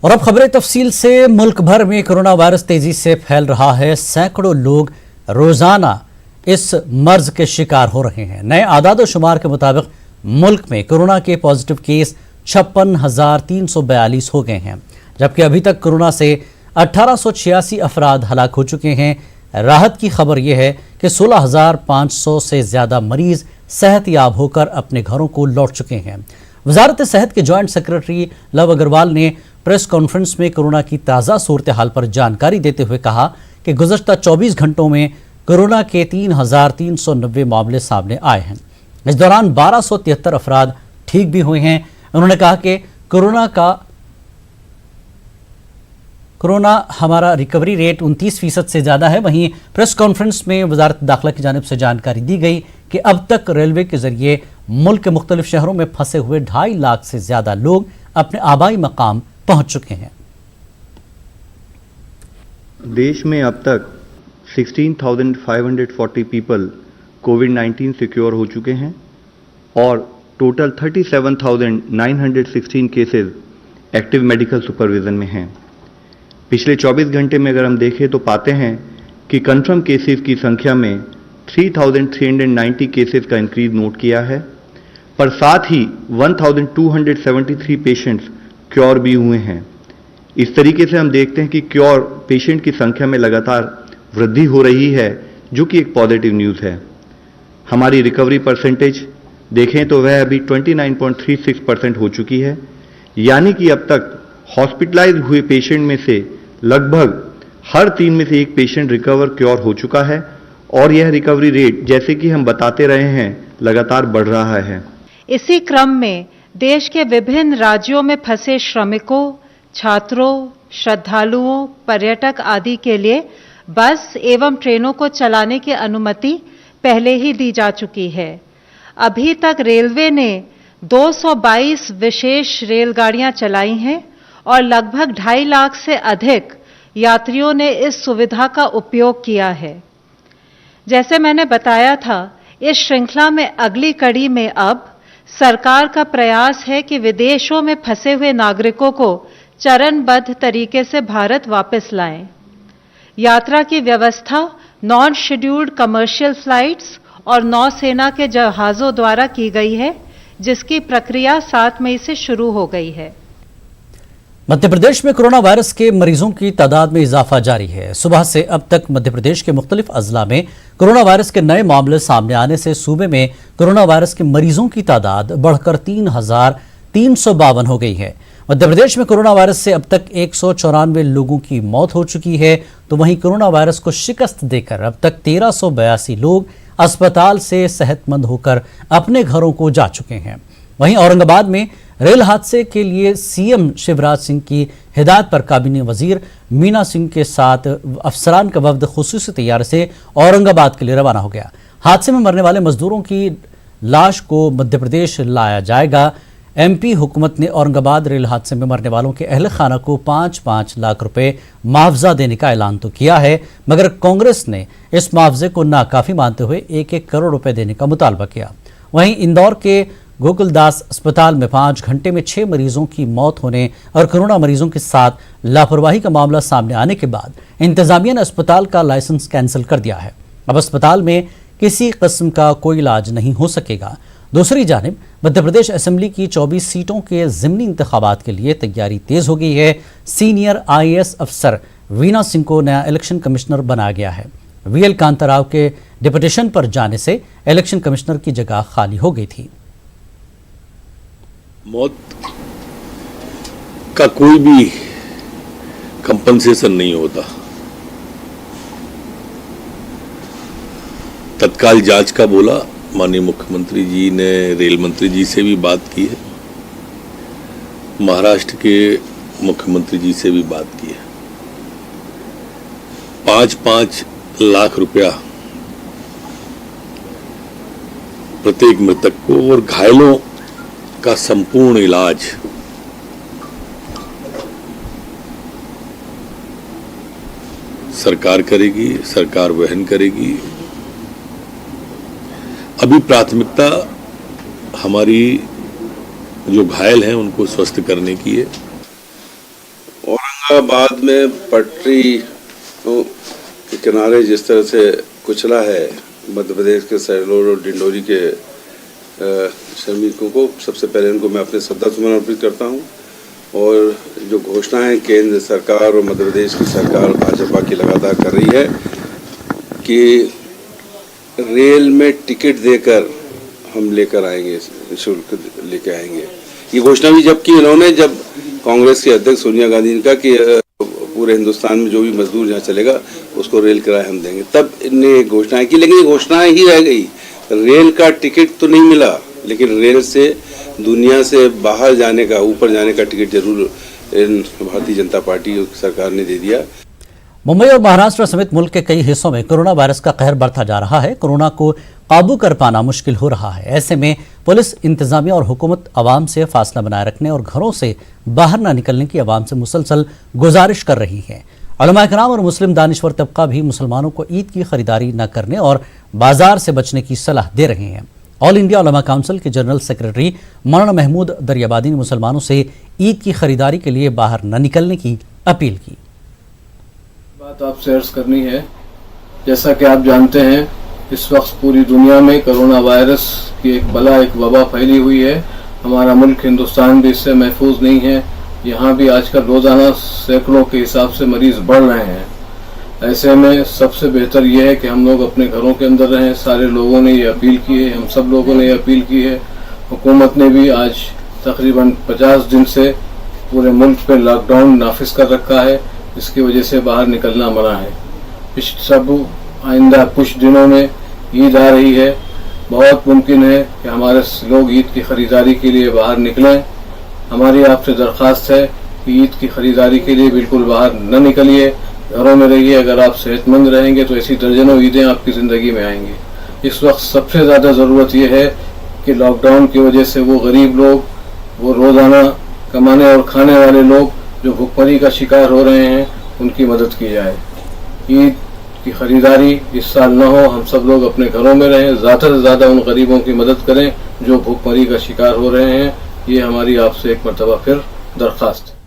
और अब खबरें तफसील से। मुल्क भर में कोरोना वायरस तेजी से फैल रहा है। सैकड़ों लोग रोजाना इस मर्ज के शिकार हो रहे हैं। नए आदाद शुमार के मुताबिक मुल्क में कोरोना के पॉजिटिव केस 56,342 हो गए हैं, जबकि अभी तक कोरोना से 1886 अफराद हलाक हो चुके हैं। राहत की खबर यह है कि 16,500 से ज्यादा मरीज सेहतयाब होकर अपने घरों को लौट चुके हैं। वजारत सेहत के जॉइंट सेक्रेटरी लव अग्रवाल ने प्रेस कॉन्फ्रेंस में कोरोना की ताज़ा सूरत हाल पर जानकारी देते हुए कहा कि गुज़श्ता 24 घंटों में कोरोना के 3,390 मामले सामने आए हैं। इस दौरान 1,273 अफराद ठीक भी हुए हैं। उन्होंने कहा कि कोरोना हमारा रिकवरी रेट 29% से ज़्यादा है। वहीं प्रेस कॉन्फ्रेंस में वजारत दाखिला की जानिब से जानकारी दी गई कि अब तक रेलवे के जरिए मुल्क के मुख्तलिफ शहरों में फंसे हुए 2.5 लाख से ज़्यादा लोग अपने आबाई मकाम पहुंच चुके हैं। देश में अब तक 16,540 पीपल कोविड-19 से क्योर हो चुके हैं और total 37,916 cases active medical supervision में हैं। पिछले 24 घंटे में अगर हम देखें तो पाते हैं कि कंफर्म केसेस की संख्या में 3,390 केसेस का इंक्रीज नोट किया है, पर साथ ही 1,273 पेशेंट्स क्योर भी हुए हैं। इस तरीके से हम देखते हैं कि क्योर पेशेंट की संख्या में लगातार वृद्धि हो रही है, जो कि एक पॉजिटिव न्यूज़ है। हमारी रिकवरी परसेंटेज देखें तो वह अभी 29.36% हो चुकी है, यानी कि अब तक हॉस्पिटलाइज हुए पेशेंट में से लगभग हर 3 में से 1 पेशेंट रिकवर क्योर हो चुका है और यह रिकवरी रेट, जैसे कि हम बताते रहे हैं, लगातार बढ़ रहा है। इसी क्रम में देश के विभिन्न राज्यों में फंसे श्रमिकों, छात्रों, श्रद्धालुओं, पर्यटक आदि के लिए बस एवं ट्रेनों को चलाने की अनुमति पहले ही दी जा चुकी है। अभी तक रेलवे ने 222 विशेष रेलगाड़ियां चलाई हैं और लगभग 2.5 लाख से अधिक यात्रियों ने इस सुविधा का उपयोग किया है। जैसे मैंने बताया था, इस श्रृंखला में अगली कड़ी में अब सरकार का प्रयास है कि विदेशों में फंसे हुए नागरिकों को चरणबद्ध तरीके से भारत वापस लाएं। यात्रा की व्यवस्था नॉन शेड्यूल्ड कमर्शियल फ्लाइट्स और नौसेना के जहाज़ों द्वारा की गई है, जिसकी प्रक्रिया 7 मई से शुरू हो गई है। मध्य प्रदेश में कोरोना वायरस के मरीजों की तादाद में इजाफा जारी है। सुबह से अब तक मध्य प्रदेश के मुख्तलिफ अजला में कोरोना वायरस के नए मामले सामने आने से सूबे में कोरोना वायरस के मरीजों की तादाद बढ़कर 3,352 हो गई है। मध्य प्रदेश में कोरोना वायरस से अब तक 194 लोगों की मौत हो चुकी है, तो वहीं कोरोना वायरस को शिकस्त देकर अब तक 1,382 लोग अस्पताल से सेहतमंद होकर अपने घरों को जा चुके हैं। वहीं औरंगाबाद में रेल हादसे के लिए सीएम शिवराज सिंह की हिदायत पर काबीना वजीर मीना सिंह के साथ अफसरान का वफ्द खुसूसी तैयारी से औरंगाबाद के लिए रवाना हो गया। हादसे में मरने वाले मजदूरों की लाश को मध्य प्रदेश लाया जाएगा। एमपी हुकूमत ने औरंगाबाद रेल हादसे में मरने वालों के अहल खाना को 5-5 लाख रुपए मुआवजा देने का ऐलान तो किया है, मगर कांग्रेस ने इस मुआवजे को नाकाफी मानते हुए 1-1 करोड़ रुपए देने का मुतालबा किया। वहीं इंदौर के गोकुलदास अस्पताल में 5 घंटे में 6 मरीजों की मौत होने और कोरोना मरीजों के साथ लापरवाही का मामला सामने आने के बाद इंतजामिया ने अस्पताल का लाइसेंस कैंसिल कर दिया है। अब अस्पताल में किसी किस्म का कोई इलाज नहीं हो सकेगा। दूसरी जानिब मध्य प्रदेश असेंबली की 24 सीटों के ज़िमनी इंतखाबात के लिए तैयारी तेज हो गई है। सीनियर IAS अफसर वीना सिंह को नया इलेक्शन कमिश्नर बनाया गया है। VL कांताराव के डिप्यूटेशन पर जाने से इलेक्शन कमिश्नर की जगह खाली हो गई थी। मौत का कोई भी कंपनसेशन नहीं होता। तत्काल जांच का बोला। माननीय मुख्यमंत्री जी ने रेल मंत्री जी से भी बात की है, महाराष्ट्र के मुख्यमंत्री जी से भी बात की है। 5-5 लाख रुपया प्रत्येक मृतक को और घायलों का संपूर्ण इलाज सरकार करेगी, सरकार वहन करेगी। अभी प्राथमिकता हमारी जो घायल हैं उनको स्वस्थ करने की है। औरंगाबाद में पटरी के किनारे जिस तरह से कुचला है मध्य प्रदेश के सैलोर और डिंडोरी के श्रमिकों को, सबसे पहले उनको मैं अपने श्रद्धासुमन अर्पित करता हूं। और जो घोषणाएं केंद्र सरकार और मध्य प्रदेश की सरकार भाजपा की लगातार कर रही है कि रेल में टिकट देकर हम लेकर आएंगे, शुल्क लेकर आएंगे, ये घोषणा भी जब की इन्होंने, जब कांग्रेस के अध्यक्ष सोनिया गांधी ने कहा कि पूरे हिंदुस्तान में जो भी मजदूर यहाँ चलेगा उसको रेल किराया हम देंगे, तब इनने घोषणाएं की। लेकिन ये घोषणाएं ही रह गई, रेल का टिकट तो नहीं मिला, लेकिन रेल से दुनिया से बाहर जाने का, ऊपर जाने का टिकट जरूर भारतीय जनता पार्टी सरकार ने दे दिया। मुंबई और महाराष्ट्र समेत मुल्क के कई हिस्सों में कोरोना वायरस का कहर बढ़ता जा रहा है। कोरोना को काबू कर पाना मुश्किल हो रहा है। ऐसे में पुलिस, इंतजामिया और हुकूमत आवाम से फासला बनाए रखने और घरों से बाहर न निकलने की आवाम से मुसलसल गुजारिश कर रही है। उलमा इकराम और मुस्लिम दानिश्वर तबका भी मुसलमानों को ईद की खरीदारी न करने और बाजार से बचने की सलाह दे रहे हैं। ऑल इंडिया उलमा काउंसिल के जनरल सेक्रेटरी मौलाना महमूद दरियाबादी ने मुसलमानों से ईद की खरीदारी के लिए बाहर न निकलने की अपील की। बात आपसे अर्ज करनी है, जैसा कि आप जानते हैं इस वक्त पूरी दुनिया में कोरोना वायरस की एक बला, एक वबा फैली हुई है। हमारा मुल्क हिंदुस्तान भी इससे महफूज नहीं है। यहाँ भी आजकल रोजाना सैकड़ों के हिसाब से मरीज बढ़ रहे हैं। ऐसे में सबसे बेहतर यह है कि हम लोग अपने घरों के अंदर रहें। सारे लोगों ने ये अपील की है, हम सब लोगों ने ये अपील की है। हुकूमत ने भी आज तकरीबन 50 दिन से पूरे मुल्क पे लॉकडाउन नाफिज कर रखा है, इसकी वजह से बाहर निकलना मना है। सब आइंदा कुछ दिनों में ईद आ रही है, बहुत मुमकिन है कि हमारे लोग ईद की खरीदारी के लिए बाहर निकलें। हमारी आपसे दरख्वास्त है कि ईद की खरीदारी के लिए बिल्कुल बाहर न निकलिए, घरों में रहिए। अगर आप सेहतमंद रहेंगे तो ऐसी दर्जनों ईदें आपकी ज़िंदगी में आएंगी। इस वक्त सबसे ज़्यादा ज़रूरत यह है कि लॉकडाउन की वजह से वो गरीब लोग, वो रोज़ाना कमाने और खाने वाले लोग जो भुखमरी का शिकार हो रहे हैं, उनकी मदद की जाए। ईद की खरीदारी इस साल न हो, हम सब लोग अपने घरों में रहें, ज़्यादा से ज़्यादा उन गरीबों की मदद करें जो भुखमरी का शिकार हो रहे हैं। ये हमारी आपसे एक मरतबा फिर दरख्वास्त है।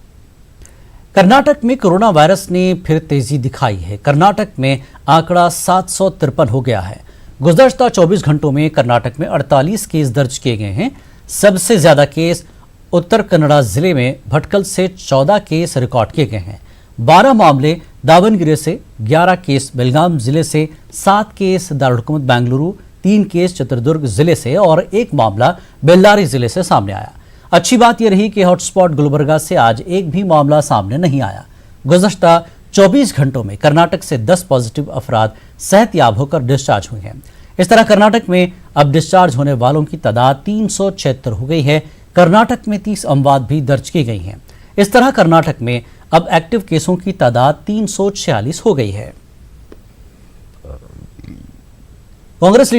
कर्नाटक में कोरोना वायरस ने फिर तेजी दिखाई है। कर्नाटक में आंकड़ा 753 हो गया है। गुज़श्ता 24 घंटों में कर्नाटक में 48 केस दर्ज किए गए हैं। सबसे ज्यादा केस उत्तर कन्नड़ा जिले में भटकल से 14 केस रिकॉर्ड किए गए हैं। 12 मामले दावनगिरी से, 11 केस बेलगाम जिले से, 7 केस दारुल बेंगलुरु, 3 केस चित्रदुर्ग जिले से और 1 मामला बेल्लारी जिले से सामने आया। अच्छी बात यह रही कि हॉटस्पॉट गुलबर्गा से आज एक भी मामला सामने नहीं आया। गुज़श्ता 24 घंटों में कर्नाटक से 10 पॉजिटिव अफराद सेहतयाब होकर डिस्चार्ज हुए हैं। इस तरह कर्नाटक में अब डिस्चार्ज होने वालों की तादाद 376 हो गई है। कर्नाटक में 30 अमवात भी दर्ज की गई हैं। इस तरह कर्नाटक में अब एक्टिव केसों की तादाद 346 हो गई है। कांग्रेस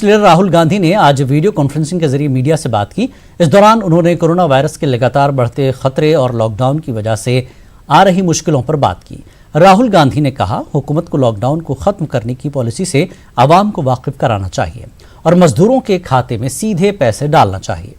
लीडर राहुल गांधी ने आज वीडियो कॉन्फ्रेंसिंग के जरिए मीडिया से बात की। इस दौरान उन्होंने कोरोना वायरस के लगातार बढ़ते खतरे और लॉकडाउन की वजह से आ रही मुश्किलों पर बात की। राहुल गांधी ने कहा, हुकूमत को लॉकडाउन को खत्म करने की पॉलिसी से आवाम को वाकिफ कराना चाहिए और मजदूरों के खाते में सीधे पैसे डालना चाहिए।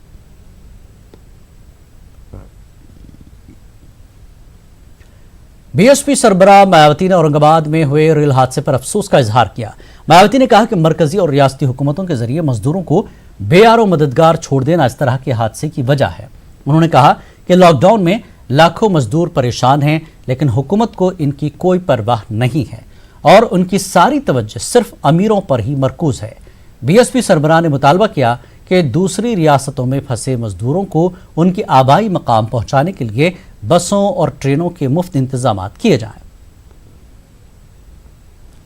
बीएसपी सरबराह मायावती ने औरंगाबाद में हुए रेल हादसे पर अफसोस का इजहार किया। मायावती ने कहा कि मरकजी और रियासती हुकूमतों के जरिए मजदूरों को बेयारो मददगार छोड़ देना इस तरह के हादसे की वजह है। उन्होंने कहा कि लॉकडाउन में लाखों मजदूर परेशान हैं, लेकिन हुकूमत को इनकी कोई परवाह नहीं है और उनकी सारी तवज्जो सिर्फ अमीरों पर ही मरकूज है। बीएसपी सरबराह ने मुतालबा किया कि दूसरी रियासतों में फंसे मजदूरों को उनके आबाई मकाम पहुंचाने के लिए बसों और ट्रेनों के मुफ्त इंतजाम किए जाएं।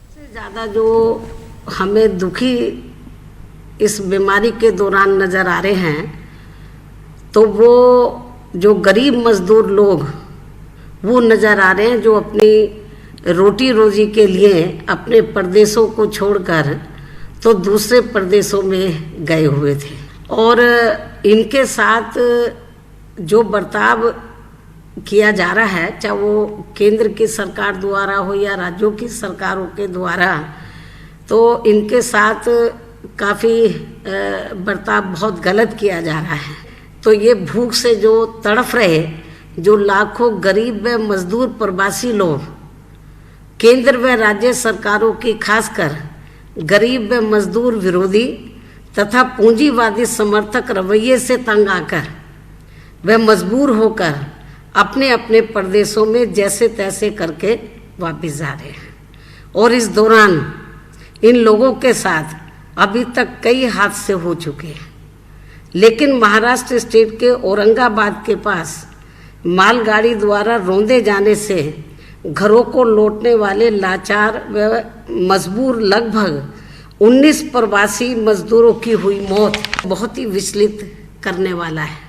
सबसे ज़्यादा जो हमें दुखी इस बीमारी के दौरान नज़र आ रहे हैं, तो वो जो गरीब मजदूर लोग वो नज़र आ रहे हैं, जो अपनी रोटी रोजी के लिए अपने प्रदेशों को छोड़कर तो दूसरे प्रदेशों में गए हुए थे। और इनके साथ जो बर्ताव किया जा रहा है, चाहे वो केंद्र की सरकार द्वारा हो या राज्यों की सरकारों के द्वारा, तो इनके साथ काफ़ी बर्ताव बहुत गलत किया जा रहा है। तो ये भूख से जो तड़फ रहे, जो लाखों गरीब व मजदूर प्रवासी लोग केंद्र व राज्य सरकारों की खासकर गरीब व मजदूर विरोधी तथा पूंजीवादी समर्थक रवैये से तंग आकर वे मजबूर होकर अपने अपने प्रदेशों में जैसे तैसे करके वापस जा रहे हैं। और इस दौरान इन लोगों के साथ अभी तक कई हादसे हो चुके हैं। लेकिन महाराष्ट्र स्टेट के औरंगाबाद के पास मालगाड़ी द्वारा रौंदे जाने से घरों को लौटने वाले लाचार व मजबूर लगभग 19 प्रवासी मजदूरों की हुई मौत बहुत ही विचलित करने वाला है।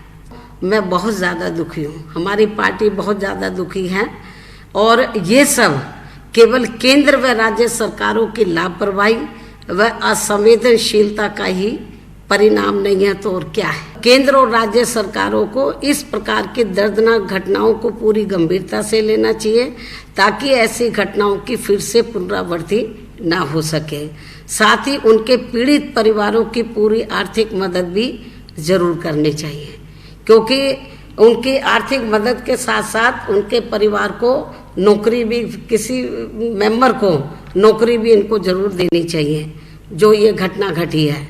मैं बहुत ज़्यादा दुखी हूँ, हमारी पार्टी बहुत ज़्यादा दुखी है। और ये सब केवल केंद्र व राज्य सरकारों की लापरवाही व असंवेदनशीलता का ही परिणाम नहीं है तो और क्या है। केंद्र और राज्य सरकारों को इस प्रकार की दर्दनाक घटनाओं को पूरी गंभीरता से लेना चाहिए ताकि ऐसी घटनाओं की फिर से पुनरावृत्ति ना हो सके। साथ ही उनके पीड़ित परिवारों की पूरी आर्थिक मदद भी जरूर करनी चाहिए, क्योंकि उनकी आर्थिक मदद के साथ साथ उनके परिवार को नौकरी भी, किसी मेंबर को नौकरी भी इनको जरूर देनी चाहिए जो ये घटना घटी है।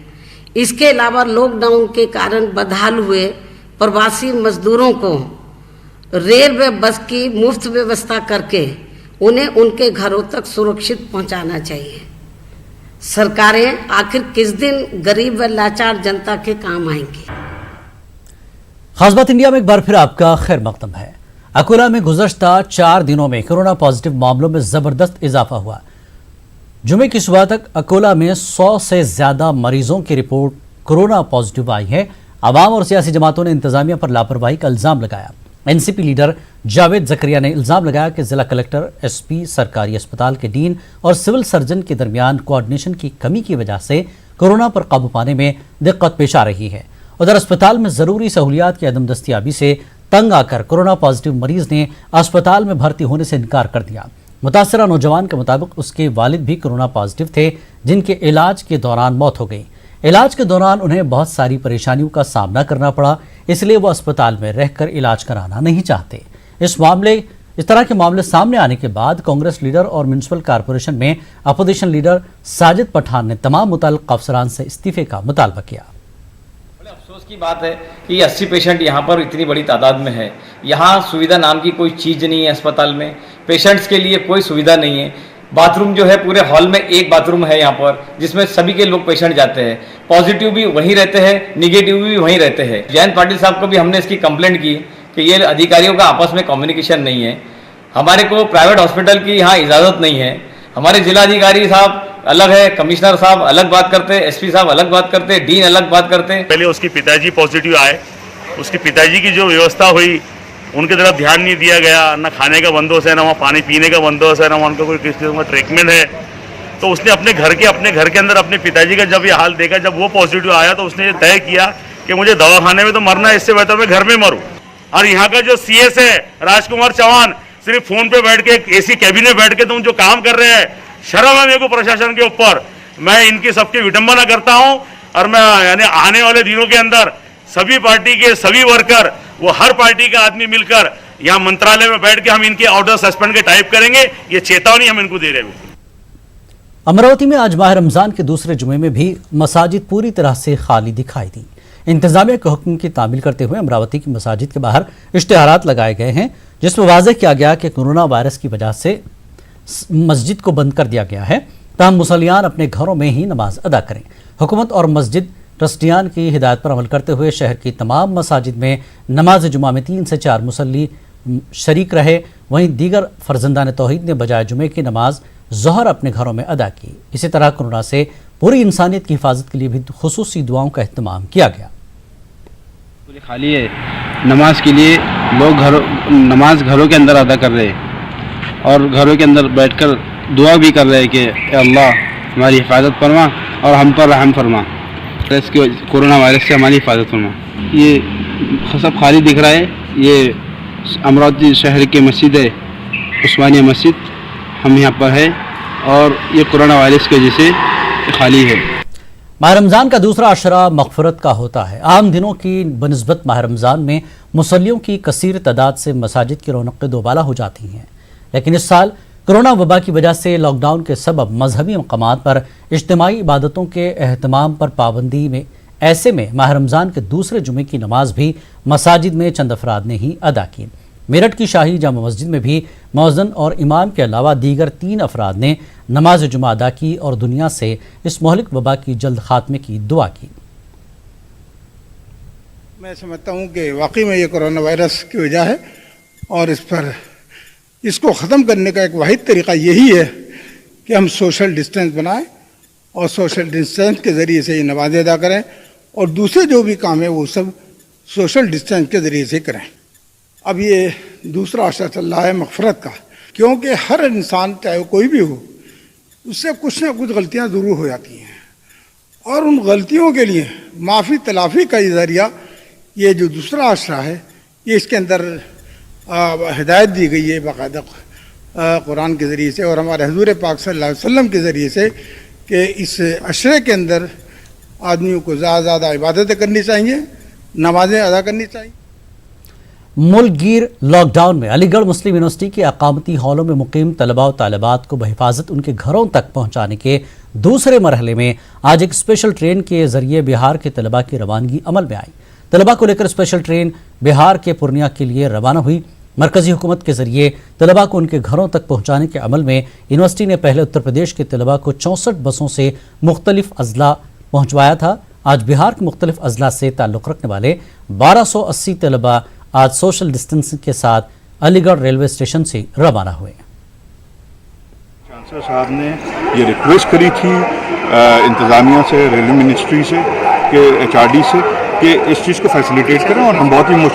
इसके अलावा लॉकडाउन के कारण बदहाल हुए प्रवासी मजदूरों को रेल व बस की मुफ्त व्यवस्था करके उन्हें उनके घरों तक सुरक्षित पहुंचाना चाहिए। सरकारें आखिर किस दिन गरीब व लाचार जनता के काम आएंगी। खास बात इंडिया में एक बार फिर आपका खैर मकदम है। अकोला में गुज़श्ता 4 दिनों में कोरोना पॉजिटिव मामलों में जबरदस्त इजाफा हुआ। जुमे की सुबह तक अकोला में 100 से ज्यादा मरीजों की रिपोर्ट कोरोना पॉजिटिव आई है। अवाम और सियासी जमातों ने इंतजामिया पर लापरवाही का इल्जाम लगाया। एनसीपी लीडर जावेद जकरिया ने इल्जाम लगाया कि जिला कलेक्टर, एसपी, सरकारी अस्पताल के डीन और सिविल सर्जन के दरमियान कोऑर्डिनेशन की कमी की वजह से कोरोना पर काबू पाने में दिक्कत पेश आ रही है। उधर अस्पताल में जरूरी सहूलियात की अदम दस्तियाबी से तंग आकर कोरोना पॉजिटिव मरीज ने अस्पताल में भर्ती होने से इनकार कर दिया। मुतासरा नौजवान के मुताबिक उसके वालिद भी कोरोना पॉजिटिव थे, जिनके इलाज के दौरान मौत हो गई। इलाज के दौरान उन्हें बहुत सारी परेशानियों का सामना करना पड़ा, इसलिए वो अस्पताल में रहकर इलाज कराना नहीं चाहते। इस तरह के मामले सामने आने के बाद कांग्रेस लीडर और म्युनिसिपल कॉरपोरेशन में अपोजिशन लीडर साजिद पठान ने तमाम मुतल्लिक़ अफसरान से इस्तीफे का मुतालबा किया। अफसोस की बात है कि 80 पेशेंट यहाँ पर इतनी बड़ी तादाद में है। यहाँ सुविधा नाम की कोई चीज़ नहीं है। अस्पताल में पेशेंट्स के लिए कोई सुविधा नहीं है। बाथरूम जो है पूरे हॉल में एक बाथरूम है यहाँ पर, जिसमें सभी के लोग पेशेंट जाते हैं। पॉजिटिव भी वहीं रहते हैं, निगेटिव भी वहीं रहते हैं। जयंत पाटिल साहब को भी हमने इसकी कंप्लेंट की कि ये अधिकारियों का आपस में कम्युनिकेशन नहीं है। हमारे को प्राइवेट हॉस्पिटल की यहाँ इजाज़त नहीं है। हमारे जिलाधिकारी साहब अलग है, कमिश्नर साहब अलग बात करते हैं, एसपी साहब अलग बात करते हैं, डीन अलग बात करते हैं। पहले उसके पिताजी पॉजिटिव आए, उसके पिताजी की जो व्यवस्था हुई उनकी तरफ ध्यान नहीं दिया गया। ना खाने का बंदोबस्त है, ना वहाँ पानी पीने का बंदोबस्त है, ना वहाँ उनका कोई किसी किस्म का ट्रीटमेंट है। तो उसने अपने घर के अंदर अपने पिताजी का जब ये हाल देखा, जब वो पॉजिटिव आया, तो उसने ये तय किया कि मुझे दवाखाने में तो मरना है, इससे बेहतर मैं घर में मरूँ। और यहाँ का जो CS है राजकुमार चौहान, सिर्फ फोन पे बैठ के AC कैबिन में बैठ के तुम जो काम कर रहे हैं, शर्म है मेरे को प्रशासन के ऊपर। मैं इनकी सबकी विडंबना करता हूं और मैं यानी आने वाले दिनों के अंदर सभी पार्टी के सभी वर्कर, वो हर पार्टी का आदमी मिलकर यहाँ मंत्रालय में बैठ के हम इनके ऑर्डर सस्पेंड के टाइप करेंगे। ये चेतावनी हम इनको दे रहे हैं। अमरावती में आज माह रमजान के दूसरे जुमे में भी मसाजिद पूरी तरह से खाली दिखाई दी। इंतजामिया के हुक्म की तामील करते हुए अमरावती की मसाजिद के बाहर इश्तिहारात लगाए गए हैं, जिसमें वाज़ेह किया गया कि कोरोना वायरस की वजह से मस्जिद को बंद कर दिया गया है, ताहम मुसल्लियान अपने घरों में ही नमाज अदा करें। हुकूमत और मस्जिद ट्रस्टियान की हिदायत पर अमल करते हुए शहर की तमाम मसाजिद में नमाज जुमा में 3 से 4 मुसल्ली शरीक रहे। वहीं दीगर फर्जंदान तौहीद ने बजाय जुमे की नमाज ज़ोहर अपने घरों में अदा की। इसी तरह कोरोना से पूरी इंसानियत की हिफाजत के लिए भी खुसूसी दुआओं का अहतमाम किया गया। खाली है, नमाज के लिए लोग नमाज घरों के अंदर अदा कर रहे हैं और घरों के अंदर बैठकर दुआ भी कर रहे हैं कि अल्लाह हमारी हिफाजत फरमा और हम पर रहम फरमा, इसके कोरोना वायरस से हमारी हिफाजत फरमा। ये सब खाली दिख रहा है। ये अमरावती शहर की मस्जिद है, उस्मानिया मस्जिद, हम यहाँ पर है और ये कोरोना वायरस की वजह से खाली है। माह रमज़ान का दूसरा अशरा मग़फ़िरत का होता है। आम दिनों की बनिस्बत माह रमज़ान में मुसल्लियों की कसीर तादाद से मसाजिद की रौनक़ें दोबाला हो जाती हैं, लेकिन इस साल कोरोना वबा की वजह से लॉकडाउन के सबब मजहबी मकामात पर इज्तिमाई इबादतों के एहतमाम पर पाबंदी में ऐसे में माह रमज़ान के दूसरे जुमे की नमाज भी मसाजिद में चंद अफराद ने ही अदा की। मेरठ की शाही जामा मस्जिद में भी मौज़न और इमाम के अलावा दीगर 3 अफराद ने नमाज जुमा अदा की और दुनिया से इस मोहलिक वबा की जल्द खात्मे की दुआ की। मैं समझता हूँ कि वाकई में ये कोरोना वायरस की वजह है और इसको ख़त्म करने का एक वाहिद तरीक़ा यही है कि हम सोशल डिस्टेंस बनाएं और सोशल डिस्टेंस के ज़रिए से ये नमाज़ें अदा करें और दूसरे जो भी काम है वो सब सोशल डिस्टेंस के ज़रिए से करें। अब ये दूसरा अशरा चल रहा है मग़फ़िरत का, क्योंकि हर इंसान चाहे कोई भी हो उससे कुछ ना कुछ गलतियाँ ज़रूर हो जाती हैं और उन गलतियों के लिए माफ़ी तलाफ़ी का ज़रिया ये जो दूसरा अशरा है ये इसके अंदर हिदायत दी गई है बाकायदा कुरान के ज़रिए से और हमारे हुज़ूर पाक सल्लल्लाहु अलैहि वसल्लम के ज़रिए से कि इस अशरे के अंदर आदमियों को ज़्यादा इबादतें करनी चाहिए, नमाज़ें अदा करनी चाहिए। मुल्क गिर लॉकडाउन में अलीगढ़ मुस्लिम यूनिवर्सिटी के अकामती हॉलों में मुकीम तलबा और तालिबात को बहिफाजत उनके घरों तक पहुँचाने के दूसरे मरहले में आज एक स्पेशल ट्रेन के जरिए बिहार के तलबा की रवानगी अमल में आई। तलबा को लेकर स्पेशल ट्रेन बिहार के पूर्णिया के लिए रवाना हुई। मरकजी हुकूमत के जरिए तलबा को उनके घरों तक पहुँचाने के अमल में यूनिवर्सिटी ने पहले उत्तर प्रदेश के तलबा को 64 बसों से मुख्तलिफ अजला पहुँचवाया था। आज बिहार के मुख्तलिफ अजला से ताल्लुक़ रखने वाले 1280 तलबा आज सोशल डिस्टेंसिंग के साथ अलीगढ़ रेलवे स्टेशन से रवाना हुए। चांसलर साहब ने ये रिक्वेस्ट करी थी इंतज़ामिया से, रेलवे मिनिस्ट्री से, कि HRD से कि इस चीज़ को फैसिलिटेट करें और हम बहुत ही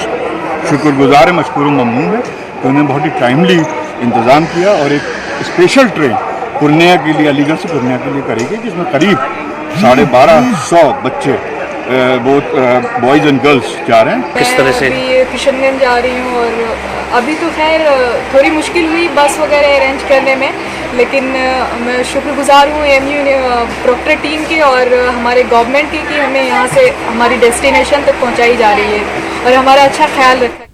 शुक्रगुजार हैं, मशकूर ममनून है कि उन्होंने बहुत ही टाइमली इंतज़ाम किया और एक स्पेशल ट्रेन पूर्णिया के लिए, अलीगढ़ से पूर्णिया के लिए करेगी जिसमें करीब 1250 बच्चे बॉयज़ एंड गर्ल्स जा रहे हैं। किस तरह से? अभी किशनगंज जा रही हूँ और अभी तो खैर थोड़ी मुश्किल हुई बस वगैरह अरेंज करने में, लेकिन मैं शुक्रगुजार हूँ AMU प्रोक्टर टीम की और हमारे गवर्नमेंट की कि हमें यहाँ से हमारी डेस्टिनेशन तक पहुँचाई जा रही है और हमारा अच्छा ख्याल रखा।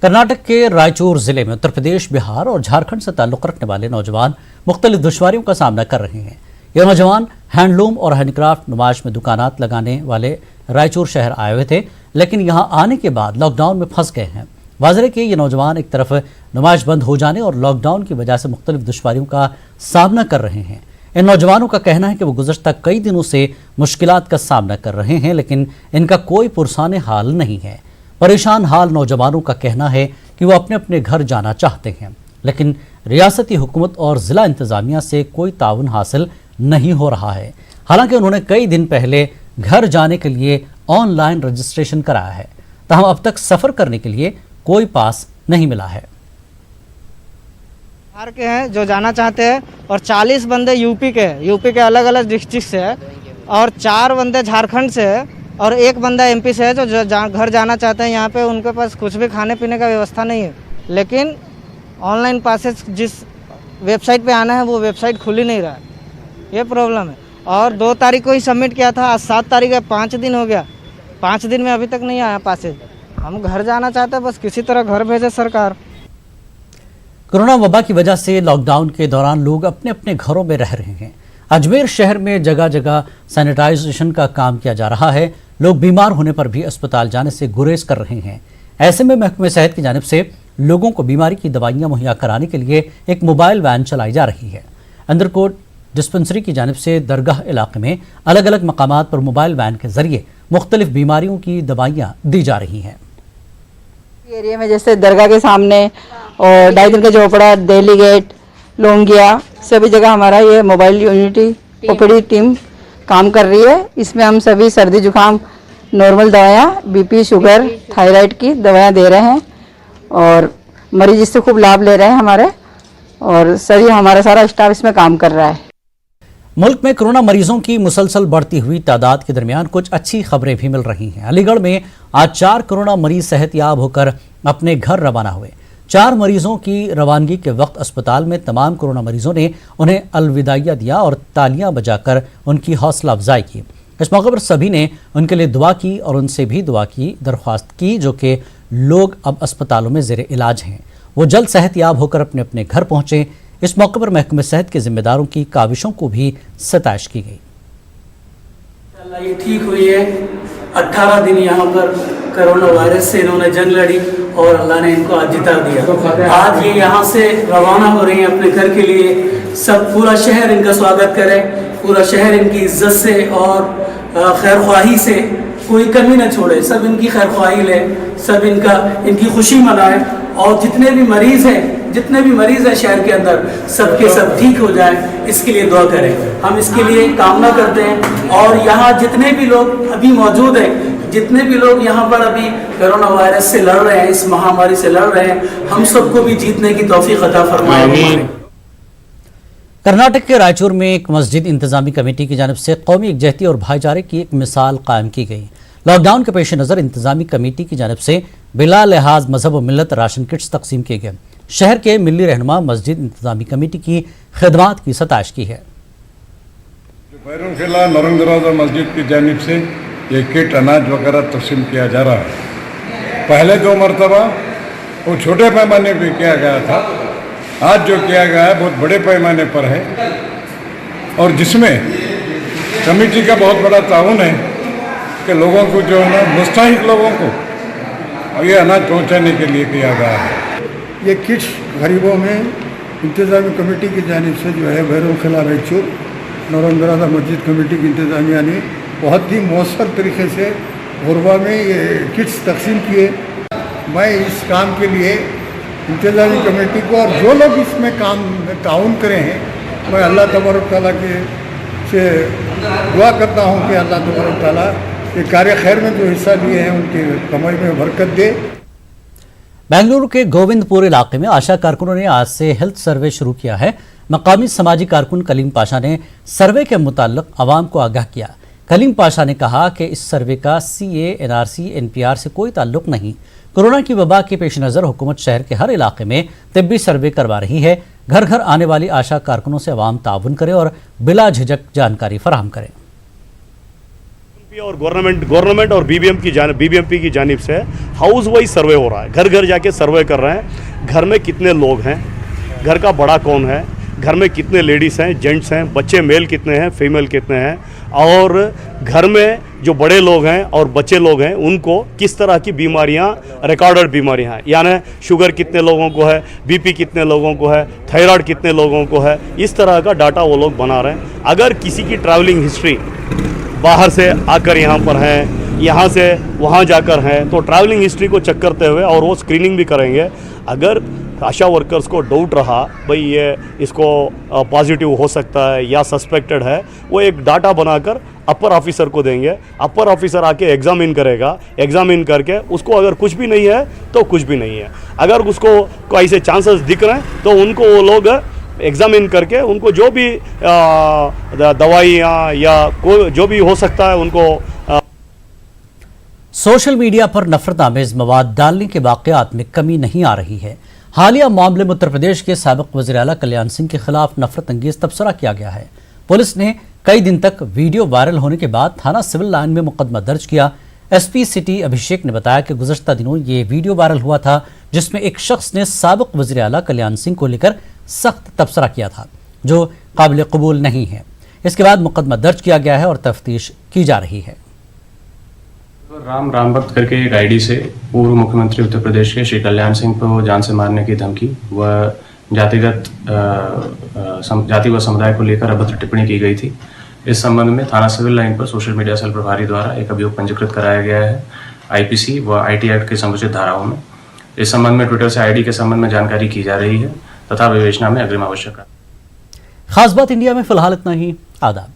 कर्नाटक के रायचूर जिले में उत्तर प्रदेश, बिहार और झारखंड से ताल्लुक़ रखने वाले नौजवान मुख्तलिफ दुश्वारियों का सामना कर रहे हैं। ये नौजवान हैंडलूम और हैंडक्राफ्ट नुमाइश में दुकानात लगाने वाले रायचूर शहर आए हुए थे, लेकिन यहाँ आने के बाद लॉकडाउन में फंस गए हैं। वाज़ेह कि ये नौजवान एक तरफ नुमाइश बंद हो जाने और लॉकडाउन की वजह से मुख्तलिफ दुश्वारियों का सामना कर रहे हैं। इन नौजवानों का कहना है कि वो गुज़श्ता कई दिनों से मुश्किलात का सामना कर रहे हैं, लेकिन इनका कोई पुरसान हाल नहीं है। परेशान हाल नौजवानों का कहना है कि वो अपने अपने घर जाना चाहते हैं, लेकिन रियासती हुकूमत और ज़िला इंतज़ामिया से कोई ताउन हासिल नहीं हो रहा है। हालांकि उन्होंने कई दिन पहले घर जाने के लिए ऑनलाइन रजिस्ट्रेशन कराया है, ताहम अब तक सफ़र करने के लिए कोई पास नहीं मिला है। बिहार के हैं जो जाना चाहते हैं और 40 बंदे यूपी के हैं, यूपी के अलग अलग डिस्ट्रिक्ट से है और 4 बंदे झारखंड से है और 1 बंदा MP से है जो घर जाना चाहते हैं। यहाँ पे उनके पास कुछ भी खाने पीने का व्यवस्था नहीं है, लेकिन ऑनलाइन पासेस जिस वेबसाइट पे आना है वो वेबसाइट खुल ही नहीं रहा है, ये प्रॉब्लम है। और 2 तारीख को ही सबमिट किया था, आज 7 तारीख है, 5 दिन हो गया, 5 दिन में अभी तक नहीं आया पासेज। हम घर जाना चाहते हैं, बस किसी तरह घर भेजे सरकार। कोरोना वबा की वजह से लॉकडाउन के दौरान लोग अपने अपने घरों में रह रहे हैं। अजमेर शहर में जगह जगह सैनिटाइजेशन का काम किया जा रहा है। लोग बीमार होने पर भी अस्पताल जाने से गुरेज कर रहे हैं। ऐसे में महकमे सेहत की जानिब से लोगों को बीमारी की दवाइयाँ मुहैया कराने के लिए एक मोबाइल वैन चलाई जा रही है। अंदरकोट डिस्पेंसरी की जानिब से दरगाह इलाके में अलग अलग मकामात पर मोबाइल वैन के जरिए मुख्तलिफ बीमारियों की दवाइयाँ दी जा रही हैं। एरिया में जैसे दरगाह के सामने और डाइजन का झोपड़ा, दिल्ली गेट, लोंगिया, सभी जगह हमारा ये मोबाइल यूनिटी OPD टीम काम कर रही है। इसमें हम सभी सर्दी जुकाम नॉर्मल दवायाँ, BP, शुगर, थायराइड की दवायाँ दे रहे हैं और मरीज इससे खूब लाभ ले रहे हैं हमारे, और सभी हमारा सारा स्टाफ इसमें काम कर रहा है। मुल्क में कोरोना मरीजों की मुसलसल बढ़ती हुई तादाद के दरमियान कुछ अच्छी खबरें भी मिल रही हैं। अलीगढ़ में आज 4 कोरोना मरीज सेहतयाब होकर अपने घर रवाना हुए। 4 मरीजों की रवानगी के वक्त अस्पताल में तमाम कोरोना मरीजों ने उन्हें अलविदाइया दिया और तालियां बजाकर उनकी हौसला अफजाई की। इस मौके पर सभी ने उनके लिए दुआ की और उनसे भी दुआ की दरख्वास्त की, जो कि लोग अब अस्पतालों में जेर इलाज हैं, वो जल्द सेहतयाब होकर अपने अपने घर पहुंचे। इस मौके पर महकमे सेहत के जिम्मेदारों की काविशों को भी सताइश की गई। ये ठीक हुई है। 18 दिन यहाँ पर कोरोना वायरस से इन्होंने जंग लड़ी और अल्लाह ने इनको आज जिता दिया। आज ये यहाँ से रवाना हो रही हैं अपने घर के लिए। सब पूरा शहर इनका स्वागत करे, पूरा शहर इनकी इज्जत से और खैर ख्वाही से कोई कमी न छोड़े, सब इनकी खैर ख्वाही ले, सब इनकी खुशी मनाए और जितने भी मरीज हैं शहर के अंदर सबके सब ठीक हो जाए, इसके लिए दुआ करें। हम इसके लिए कामना करते हैं। और यहाँ जितने भी लोग अभी मौजूद हैं, जितने भी लोग यहाँ पर अभी कोरोना वायरस से लड़ रहे हैं, इस महामारी से लड़ रहे हैं, हम सबको भी जीतने की तौफीक अता फरमाए। कर्नाटक के रायचूर में एक मस्जिद इंतजामी कमेटी की जानिब से कौमी एकजहती और भाईचारे की एक मिसाल कायम की गई। लॉकडाउन के पेश नज़र इंतजामी कमेटी की जानिब से बिला लिहाज मजहब व मिलत राशन किट्स तकसीम किए गए। शहर के मिली रहनुमा मस्जिद इंतजामी कमेटी की खिदमात की सताइश की है। बैरुखिला नरंगदराजा मस्जिद की जानिब से ये किट अनाज वगैरह तकसीम किया जा रहा है। पहले 2 मरतबा वो छोटे पैमाने पर किया गया था, आज जो किया गया है बहुत बड़े पैमाने पर है और जिसमें कमेटी का बहुत बड़ा ताउन है कि लोगों को जो है ना मुस्तहिक लोगों को ये अनाज पहुंचाने के लिए किया गया है। ये किट्स गरीबों में इंतजामी कमेटी की जानिब से जो है बैरुखिला रायचूर नरंगदराजा मस्जिद कमेटी की इंतजामिया ने बहुत ही मौसर तरीके से गुरबा में ये किट्स तकसीम किए। मैं इस काम के लिए इंतजामी कमेटी को और जो लोग इसमें काम ताउन करे हैं, मैं अल्लाह तबारक तआला के से दुआ करता हूँ कि अल्लाह तबारक तआला ये कार्य खैर में जो हिस्सा लिए हैं उनकी कमाई में बरकत दे। बेंगलुरु के गोविंदपुर इलाके में आशा कारकुनों ने आज से हेल्थ सर्वे शुरू किया है। मकामी समाजी कारकुन कलीम पाशा ने सर्वे के मुताल्लिक आवाम को आगाह किया। कलीम पाशा ने कहा कि इस सर्वे का CA, NRC, NPR से कोई ताल्लुक नहीं। कोरोना की वबा के पेश नज़र हुकूमत शहर के हर इलाके में तिब्बी सर्वे करवा रही है। घर घर आने वाली आशा कारकुनों से आवाम ताउन करे और बिला झिझक जानकारी फराहम करें। और गवर्नमेंट और BBMP की जानिब से हाउस वाइज सर्वे हो रहा है। घर घर जाके सर्वे कर रहे हैं। घर में कितने लोग हैं, घर का बड़ा कौन है, घर में कितने लेडीज़ हैं, जेंट्स हैं, बच्चे मेल कितने हैं, फीमेल कितने हैं, और घर में जो बड़े लोग हैं और बच्चे लोग हैं उनको किस तरह की बीमारियां, रिकॉर्डेड बीमारियां हैं, यानी शुगर कितने लोगों को है, BP कितने लोगों को है, थायराइड कितने लोगों को है, इस तरह का डाटा वो लोग बना रहे हैं। अगर किसी की ट्रैवलिंग हिस्ट्री बाहर से आकर यहाँ पर हैं, यहाँ से वहाँ जाकर हैं, तो ट्रैवलिंग हिस्ट्री को चेक करते हुए और वो स्क्रीनिंग भी करेंगे। अगर आशा वर्कर्स को डाउट रहा भाई ये इसको पॉजिटिव हो सकता है या सस्पेक्टेड है, वो एक डाटा बनाकर अपर ऑफिसर को देंगे। अपर ऑफिसर आके एग्जामिन करेगा, एग्जामिन करके उसको अगर कुछ भी नहीं है तो कुछ भी नहीं है। अगर उसको ऐसे चांसेस दिख रहे हैं तो उनको वो लोग एग्जामिन करके उनको जो भी दवाइयाँ या जो भी हो सकता है उनको। सोशल मीडिया पर नफरत आमेज मवाद डालने के वाकयात में कमी नहीं आ रही है। हालिया मामले में उत्तर प्रदेश के साबिक वज़ीर आला कल्याण सिंह के खिलाफ नफरत अंगेज तबसरा किया गया है। पुलिस ने कई दिन तक वीडियो वायरल होने के बाद थाना सिविल लाइन में मुकदमा दर्ज किया। SP सिटी अभिषेक ने बताया कि गुज़श्ता दिनों ये वीडियो वायरल हुआ था जिसमें एक शख्स ने साबिक वज़ीर आला कल्याण सिंह को लेकर सख्त तबसरा किया था, जो काबिल कबूल नहीं है। इसके बाद मुकदमा दर्ज किया गया है और तफ्तीश की जा रही है। राम भक्त करके एक ID से पूर्व मुख्यमंत्री उत्तर प्रदेश के श्री कल्याण सिंह को जान से मारने की धमकी व जाति व समुदाय को लेकर अभद्र टिप्पणी की गई थी। इस संबंध में थाना सिविल लाइन पर सोशल मीडिया सेल प्रभारी द्वारा एक अभियोग पंजीकृत कराया गया है IPC व IT एक्ट के समुचित धाराओं में। इस संबंध में ट्विटर से ID के संबंध में जानकारी की जा रही है तथा विवेचना में अग्रिम आवश्यक। खास बात इंडिया में फिलहाल इतना ही। आदाब।